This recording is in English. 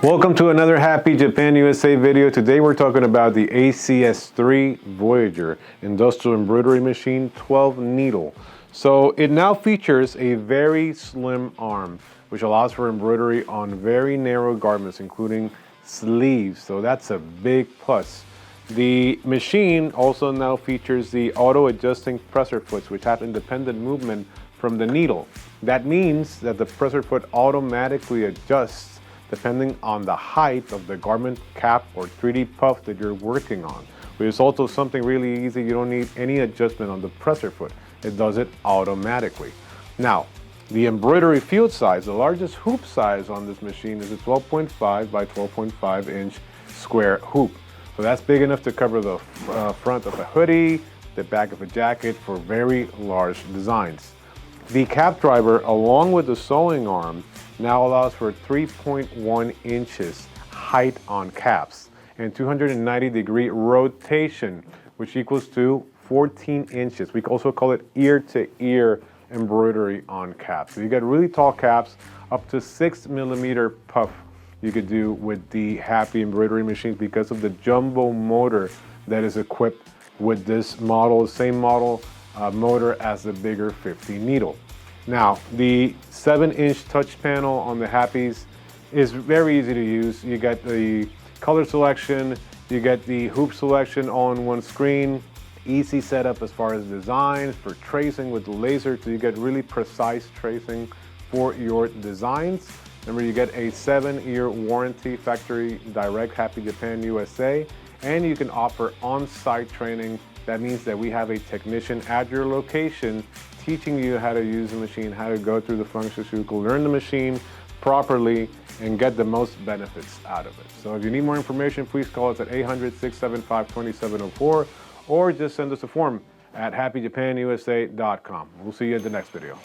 Welcome to another Happy Japan USA video. Today we're talking about the HCS3 Voyager industrial embroidery machine, 12 needle. So it now features a very slim arm, which allows for embroidery on very narrow garments, including sleeves. So that's a big plus. The machine also now features the auto-adjusting presser foots, which have independent movement from the needle. That means that the presser foot automatically adjusts depending on the height of the garment, cap, or 3D puff that you're working on. Which is also something really easy. You don't need any adjustment on the presser foot. It does it automatically. Now, the embroidery field size, the largest hoop size on this machine is a 12.5 by 12.5 inch square hoop. So that's big enough to cover the front of a hoodie, the back of a jacket for very large designs. The cap driver, along with the sewing arm, now allows for 3.1 inches height on caps and 290-degree rotation, which equals to 14 inches. We also call it ear-to-ear embroidery on caps. So you get really tall caps, up to 6mm puff you could do with the Happy embroidery machines because of the jumbo motor that is equipped with this model, same model motor as the bigger 50 needle. Now, the 7-inch touch panel on the Happies is very easy to use. You get the color selection, you get the hoop selection all in one screen, easy setup as far as designs for tracing with the laser, so you get really precise tracing for your designs. Remember, you get a 7-year warranty, factory direct, Happy Japan USA, and you can offer on-site training. That means that we have a technician at your location teaching you how to use the machine, how to go through the functions so you can learn the machine properly and get the most benefits out of it. So if you need more information, please call us at 800-675-2704 or just send us a form at happyjapanusa.com. We'll see you at the next video.